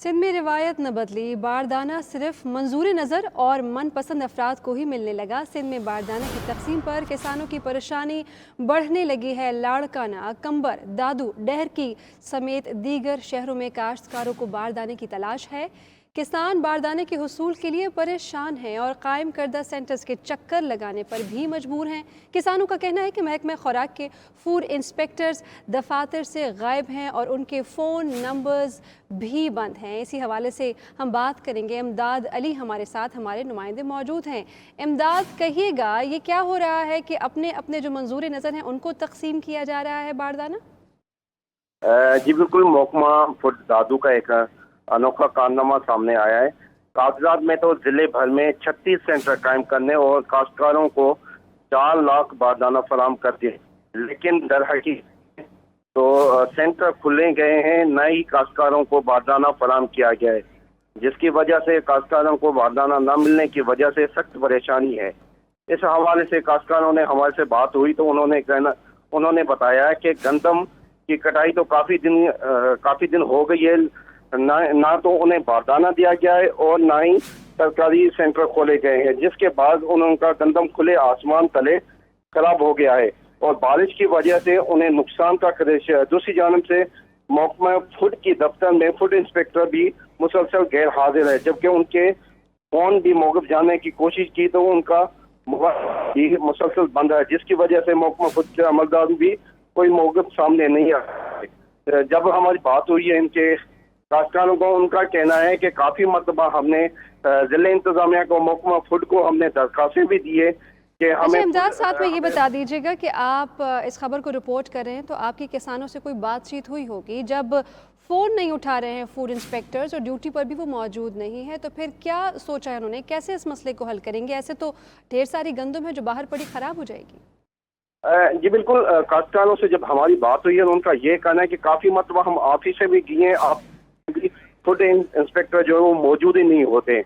सिंध में रिवायत न बदली, बारदाना सिर्फ मंजूर नज़र और मन पसंद अफराद को ही मिलने लगा। सिंध में बारदाना की तकसीम पर किसानों की परेशानी बढ़ने लगी है। लाड़काना, कंबर, दादू, डहरकी समेत दीगर शहरों में काश्तकारों को बारदाने की तलाश है। किसान बारदाने के हुसूल के लिए परेशान हैं और कायम करदा सेंटर्स के चक्कर लगाने पर भी मजबूर हैं। किसानों का कहना है कि महकमा खुराक के फूड इंस्पेक्टर्स दफातर से गायब हैं और उनके फ़ोन नंबर्स भी बंद हैं। इसी हवाले से हम बात करेंगे। इमदाद अली हमारे साथ, हमारे नुमाइंदे मौजूद हैं। इमदाद, कहिएगा ये क्या हो रहा है कि अपने अपने जो मंजूर नज़र हैं उनको तकसीम किया जा रहा है बारदाना? जी बिल्कुल, महकमा फूड दादू का एक अनोखा कारनामा सामने आया है। कागजात में तो जिले भर में 36 सेंटर कायम करने और काश्तकारों को 4 लाख बारदाना फराम कर दिए, लेकिन दर हकीकत तो सेंटर खुले गए हैं, न ही काश्तकारों को बारदाना फराम किया गया है, जिसकी वजह से काश्तकारों को बारदाना न मिलने की वजह से सख्त परेशानी है। इस हवाले से काश्तकारों ने हमारे से बात हुई तो उन्होंने बताया कि गंदम की कटाई तो काफ़ी दिन हो गई है, ना तो उन्हें बारदाना दिया गया है और ना ही सरकारी सेंटर खोले गए हैं, जिसके बाद उनका गंदम खुले आसमान तले खराब हो गया है और बारिश की वजह से उन्हें नुकसान का खदशा है। दूसरी जानब से महकमा फूड की दफ्तर में फूड इंस्पेक्टर भी मुसलसल गैर हाजिर है, जबकि उनके फोन भी मौक़िफ़ जाने की कोशिश की तो उनका मोबाइल मुसलसल बंद है, जिसकी वजह से महकमा फूड के अमलदार भी कोई मौक़िफ़ सामने नहीं आया। जब हमारी बात हुई है इनके काश्तकारों को, उनका कहना है कि काफ़ी मरतबा हमने ज़िला इंतज़ामिया को, महकमा फूड को हमने दरखास्तें भी दी है कि हमें। इमदाद, साथ में ये बता दीजिएगा कि आप इस खबर को रिपोर्ट कर रहे हैं तो आपकी किसानों से कोई बातचीत हुई होगी। जब फ़ोन नहीं उठा रहे हैं फूड इंस्पेक्टर्स और ड्यूटी पर भी वो मौजूद नहीं है, तो फिर क्या सोचा है उन्होंने, कैसे इस मसले को हल करेंगे? ऐसे तो ढेर सारी गंदम है जो बाहर पड़ी ख़राब हो जाएगी। जी बिल्कुल, काश्तकारों से जब हमारी बात हुई है तो उनका ये कहना है कि काफ़ी मरतबा हम ऑफिस से भी गए हैं, फूड इंस्पेक्टर जो है वो मौजूद ही नहीं होते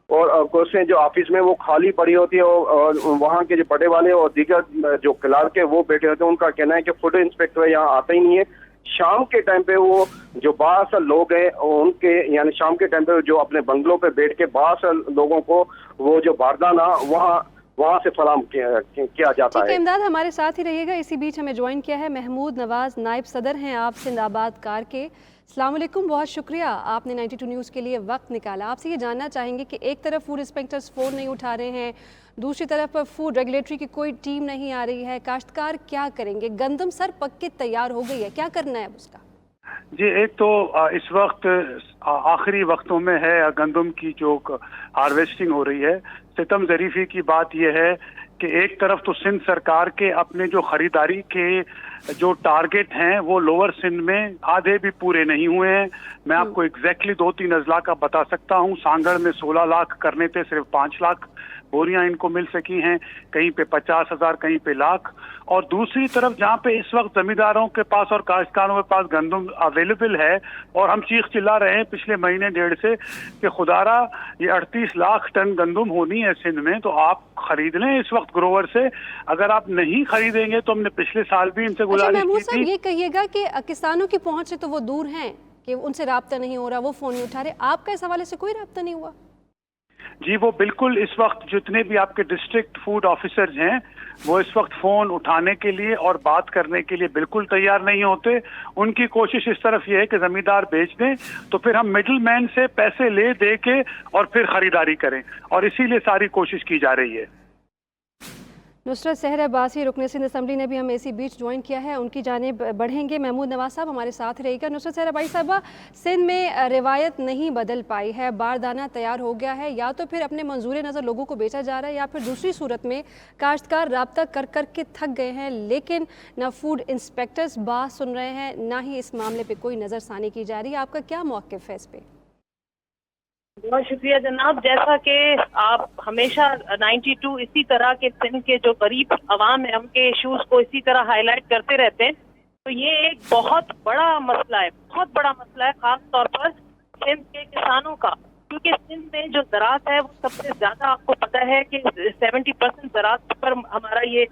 और कुर्सियाँ जो ऑफिस में वो खाली पड़ी होती है और वहाँ के जो बड़े वाले और दीगर जो क्लार्क है वो बैठे होते हैं। उनका कहना है कि फूड इंस्पेक्टर यहाँ आता ही नहीं है। शाम के टाइम पे वो जो बाहर लोग हैं उनके, यानी शाम के टाइम पे जो अपने बंगलों पे बैठ के बाहर लोगों को वो जो बारदाना वहाँ से फराम किया जाता है। इमदाद, हमारे साथ ही रहिएगा। इसी बीच हमें ज्वाइन किया है महमूद नवाज, नायब सदर हैं आप सिंध आबाद कार के। अस्सलाम वालेकुम, बहुत शुक्रिया आपने 92 न्यूज़ के लिए वक्त निकाला। आपसे ये जानना चाहेंगे कि एक तरफ फूड इंस्पेक्टर्स फ़ोन नहीं उठा रहे हैं, दूसरी तरफ फूड रेगुलेटरी की कोई टीम नहीं आ रही है, काश्तकार क्या करेंगे? गंदम सर पक के तैयार हो गई है, क्या करना है उसका? जी, एक तो इस वक्त आखिरी वक्तों में है गंदम की जो हार्वेस्टिंग हो रही है। सितम ज़रीफ़ी की बात यह है कि एक तरफ तो सिंध सरकार के अपने जो खरीदारी के जो टारगेट हैं वो लोअर सिंध में आधे भी पूरे नहीं हुए हैं। मैं आपको एग्जैक्टली 2-3 अजला का बता सकता हूँ। सांगड़ में 16 लाख करने थे, सिर्फ 5 लाख बोरियां इनको मिल सकी हैं, कहीं पे 50,000, कहीं पे लाख। और दूसरी तरफ जहाँ पे इस वक्त जमींदारों के पास और काश्तकारों के पास गंदम अवेलेबल है और हम चीख चिल्ला रहे हैं पिछले महीने डेढ़ से कि खुदारा ये 38 लाख टन गंदम होनी है सिंध में, तो आप खरीद लें इस वक्त ग्रोवर से। अगर आप नहीं खरीदेंगे तो हमने पिछले साल भी इनसे गुजारिश की थी। ये कहिएगा कि किसानों की पहुंच से तो वो दूर हैं कि उनसे राब्ता नहीं हो रहा, वो फ़ोन नहीं उठा रहे, आपका इस हवाले से कोई राब्ता नहीं हुआ? जी, वो बिल्कुल इस वक्त जितने भी आपके डिस्ट्रिक्ट फूड ऑफिसर्स हैं वो इस वक्त फ़ोन उठाने के लिए और बात करने के लिए बिल्कुल तैयार नहीं होते। उनकी कोशिश इस तरफ ये है कि ज़मींदार बेच दें तो फिर हम मिडिल मैन से पैसे ले दे के और फिर ख़रीदारी करें, और इसीलिए सारी कोशिश की जा रही है। नुसरत सहर अब्बासी रुकन सिंध असम्बली ने भी हमें इसी बीच ज्वाइन किया है, उनकी जानिब बढ़ेंगे। महमूद नवाज साहब हमारे साथ रहेगा। नुसरत सहर अब्बासी साहबा, सिंध में रिवायत नहीं बदल पाई है, बारदाना तैयार हो गया है, या तो फिर अपने मंजूर नज़र लोगों को बेचा जा रहा है या फिर दूसरी सूरत में काश्तकार राब्ता कर कर के थक गए हैं, लेकिन ना फूड इंस्पेक्टर्स बात सुन रहे हैं, ना ही इस मामले पर कोई नज़रसानी की जा रही है। आपका क्या मौक़िफ़ है इस पर? बहुत शुक्रिया जनाब। जैसा कि आप हमेशा 92 इसी तरह के सिंध के जो गरीब अवाम है उनके इश्यूज को इसी तरह हाईलाइट करते रहते हैं, तो ये एक बहुत बड़ा मसला है, बहुत बड़ा मसला है, खास तौर पर सिंध के किसानों का, क्योंकि सिंध में जो ज़राअत है वो सबसे ज़्यादा, आपको पता है कि 70% ज़राअत पर हमारा ये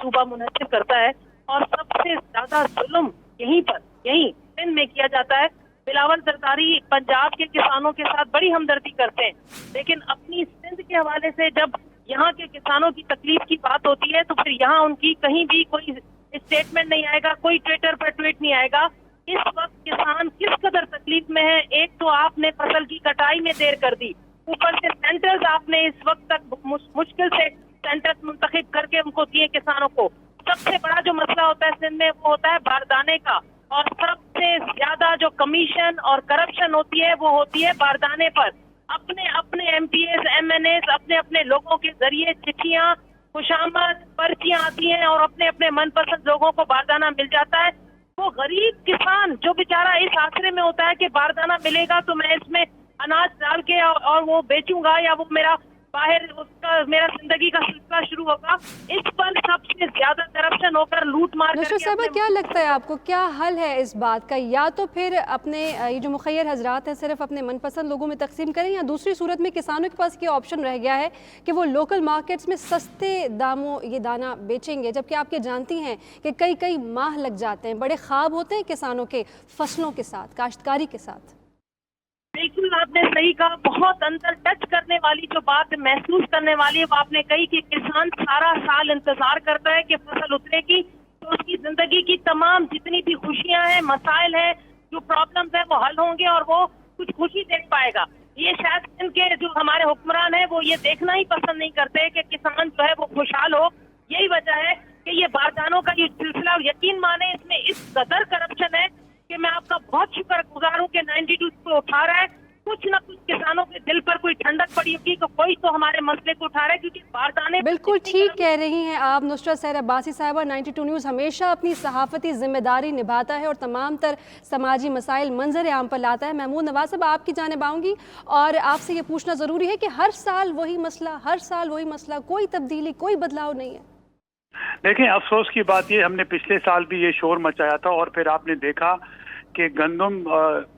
सूबा मुनहसिर करता है और सबसे ज़्यादा जुल्म यहीं सिंध में किया जाता है। بلاول زرداری پنجاب کے کسانوں کے ساتھ بڑی ہمدردی کرتے ہیں، لیکن اپنی سندھ کے حوالے سے جب یہاں کے کسانوں کی تکلیف کی بات ہوتی ہے تو پھر یہاں ان کی کہیں بھی کوئی اسٹیٹمنٹ نہیں آئے گا، کوئی ٹویٹر پر ٹویٹ نہیں آئے گا۔ اس وقت کسان کس قدر تکلیف میں ہے، ایک تو آپ نے فصل کی کٹائی میں دیر کر دی، اوپر سے سینٹرز آپ نے اس وقت تک مشکل سے سینٹرز منتخب کر کے ان کو دیے کسانوں کو۔ سب سے بڑا جو مسئلہ ہوتا ہے سندھ میں وہ ہوتا ہے باردانے کا، اور سب سے زیادہ جو کمیشن اور کرپشن ہوتی ہے وہ ہوتی ہے باردانے پر۔ اپنے MPAs MNAs اپنے لوگوں کے ذریعے چٹھیاں خوشامد پرچیاں آتی ہیں اور اپنے من پسند لوگوں کو باردانہ مل جاتا ہے۔ وہ غریب کسان جو بیچارہ اس آسرے میں ہوتا ہے کہ باردانہ ملے گا تو میں اس میں اناج ڈال کے اور وہ بیچوں گا یا وہ میرا باہر اس کا میرا زندگی کا سلسلہ شروع ہوگا، اس پر سب سے زیادہ کرپشن ہو کر لوٹ مار۔ نشرت صاحبہ کیا لگتا ہے آپ کو، کیا حل ہے اس بات کا؟ یا تو پھر اپنے یہ جو مخیر حضرات ہیں صرف اپنے من پسند لوگوں میں تقسیم کریں، یا دوسری صورت میں کسانوں کے پاس یہ آپشن رہ گیا ہے کہ وہ لوکل مارکیٹس میں سستے داموں یہ دانہ بیچیں گے، جبکہ آپ یہ جانتی ہیں کہ کئی ماہ لگ جاتے ہیں، بڑے خواب ہوتے ہیں کسانوں کے فصلوں کے ساتھ، کاشتکاری کے ساتھ۔ بالکل آپ نے صحیح کہا، بہت اندر ٹچ کرنے والی جو بات محسوس کرنے والی ہے وہ آپ نے کہی کہ کسان سارا سال انتظار کرتا ہے کہ فصل اترے گی تو اس کی زندگی کی تمام جتنی بھی خوشیاں ہیں، مسائل ہیں، جو پرابلمز ہیں وہ حل ہوں گے اور وہ کچھ خوشی دیکھ پائے گا۔ یہ شاید ان کے جو ہمارے حکمران ہیں وہ یہ دیکھنا ہی پسند نہیں کرتے کہ کسان جو ہے وہ خوشحال ہو۔ یہی وجہ ہے کہ یہ باردانوں کا یہ سلسلہ، یقین مانے اس میں اس قدر کرپشن ہے کہ میں آپ کا بہت شکر گزار ہوں کہ 92 کو اٹھا رہا ہے۔ کچھ نہ کچھ کسانوں کے دل پر کوئی ٹھنڈک پڑی ہوگی کہ کوئی تو ہمارے مسئلے کو اٹھا رہا ہے، کیونکہ باردانے بالکل ٹھیک کہہ رہی ہیں آپ نصرت سحر عباسی صاحبہ۔ 92 نیوز ہمیشہ اپنی صحافتی ذمہ داری نبھاتا ہے اور تمام تر سماجی مسائل منظر عام پر لاتا ہے۔ محمود نواز صاحب آپ کی جانب آؤں گی اور آپ سے یہ پوچھنا ضروری ہے کہ ہر سال وہی مسئلہ، کوئی تبدیلی، کوئی بدلاؤ نہیں ہے۔ دیکھیں، افسوس کی بات یہ، ہم نے پچھلے سال بھی یہ شور مچایا تھا اور پھر آپ نے دیکھا کہ گندم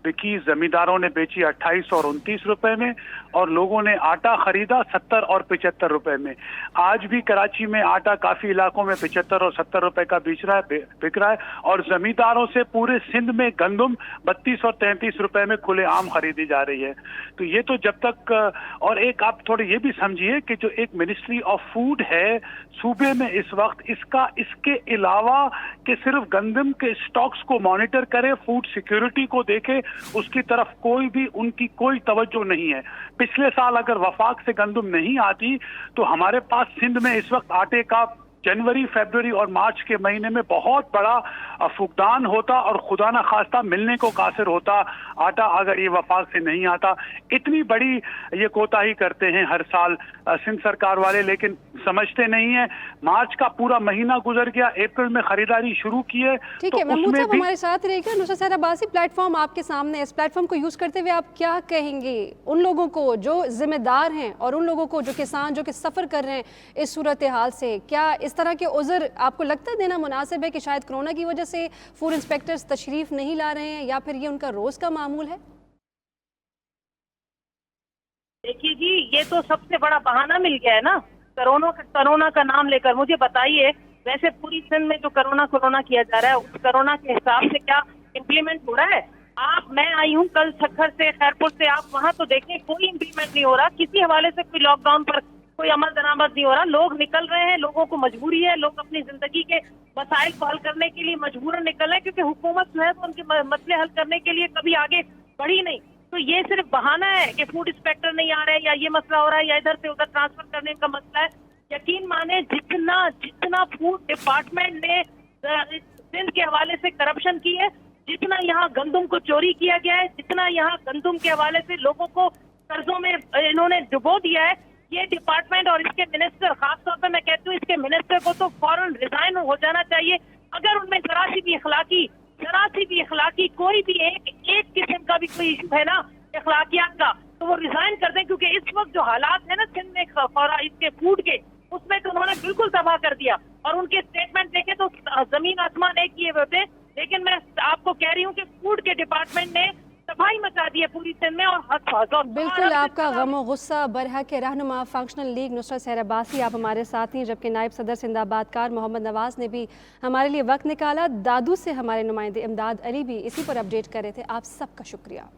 بکی، زمینداروں نے بیچی 28 اور 29 روپے میں، اور لوگوں نے آٹا خریدا 70 اور 75 روپے میں۔ آج بھی کراچی میں آٹا کافی علاقوں میں 75 اور 70 روپے کا بک رہا ہے، اور زمینداروں سے پورے سندھ میں گندم 32 اور 33 روپے میں کھلے عام خریدی جا رہی ہے۔ تو یہ تو جب تک، اور ایک آپ تھوڑے یہ بھی سمجھیے کہ جو ایک منسٹری آف فوڈ ہے صوبے میں اس وقت، اس کے علاوہ کہ صرف گندم کے اسٹاکس کو مانیٹر کرے، فوڈ سیکیورٹی کو دیکھے، اس کی طرف ان کی کوئی توجہ نہیں ہے۔ پچھلے سال اگر وفاق سے گندم نہیں آتی تو ہمارے پاس سندھ میں اس وقت آٹے کا جنوری، فیبروری اور مارچ کے مہینے میں بہت بڑا فقدان ہوتا اور خدا نہ خواستہ ملنے کو قاصر ہوتا آٹا اگر یہ وفاق سے نہیں آتا۔ اتنی بڑی یہ کوتاہی کرتے ہیں ہر سال سندھ سرکار والے، لیکن سمجھتے نہیں ہیں۔ مارچ کا پورا مہینہ گزر گیا، اپریل میں خریداری شروع کی ہے۔ ٹھیک ہے محمود صاحب ہمارے ساتھ رہے گا۔ نصرت سحر عباسی، پلیٹ فارم آپ کے سامنے، اس پلیٹ فارم کو یوز کرتے ہوئے آپ کیا کہیں گے ان لوگوں کو جو ذمہ دار ہیں اور ان لوگوں کو جو کسان جو کہ سفر کر رہے ہیں اس صورتحال سے؟ کیا اس طرح کے عذر آپ کو لگتا ہے دینا مناسب ہے کہ شاید کرونا کی وجہ سے فوڈ انسپیکٹرز تشریف نہیں لا رہے ہیں، یا پھر یہ ان کا روز کا معمول ہے؟ دیکھیے جی، یہ تو سب سے بڑا بہانہ مل گیا ہے نا کرونا کا نام لے کر۔ مجھے بتائیے، ویسے پوری سندھ میں جو کرونا کیا جا رہا ہے اس کرونا کے حساب سے کیا امپلیمنٹ ہو رہا ہے؟ میں آئی ہوں کل سکھر سے، خیرپور سے، آپ وہاں تو دیکھیں کوئی امپلیمنٹ نہیں ہو رہا، کسی حوالے سے کوئی لاک ڈاؤن پر کوئی عمل درآمد نہیں ہو رہا۔ لوگ نکل رہے ہیں، لوگوں کو مجبوری ہے، لوگ اپنی زندگی کے مسائل کو حل کرنے کے لیے مجبوراً نکل رہے ہیں، کیونکہ حکومت جو ہے وہ ان کے مسئلے حل کرنے کے لیے کبھی آگے بڑھی نہیں۔ تو یہ صرف بہانہ ہے کہ فوڈ انسپیکٹر نہیں آ رہے یا یہ مسئلہ ہو رہا ہے یا ادھر سے ادھر ٹرانسفر کرنے کا مسئلہ ہے۔ یقین مانے جتنا فوڈ ڈپارٹمنٹ نے سندھ کے حوالے سے کرپشن کی ہے، جتنا یہاں گندم کو چوری کیا گیا ہے، جتنا یہاں گندم کے حوالے سے لوگوں کو قرضوں میں انہوں نے ڈبو دیا ہے، یہ ڈپارٹمنٹ اور اس کے منسٹر، خاص طور پہ میں کہتی ہوں اس کے منسٹر کو تو فوراً ریزائن ہو جانا چاہیے۔ اگر ان میں ذرا سی بھی اخلاقی کوئی بھی ایک قسم کا بھی کوئی ایشو ہے نا اخلاقیات کا، تو وہ ریزائن کر دیں، کیونکہ اس وقت جو حالات ہیں نا سندھ میں اس کے فوڈ کے، اس میں تو انہوں نے بالکل تباہ کر دیا، اور ان کے اسٹیٹمنٹ دیکھیں تو زمین آسمان ایک کیے ہوئے ہوتے ہیں۔ لیکن میں آپ کو کہہ رہی ہوں کہ فوڈ کے ڈپارٹمنٹ نے तबाही मचा दी है पूरी सिंध में। और बिल्कुल आपका गम और गुस्सा बरहक है। रहनुमा फंक्शनल लीग नुसरत सहर अब्बासी आप हमारे साथ हैं, जबकि नायब सदर सिंदाबाद कार मोहम्मद नवाज ने भी हमारे लिए वक्त निकाला। दादू से हमारे नुमाइंदे इमदाद अली भी इसी पर अपडेट कर रहे थे। आप सबका शुक्रिया।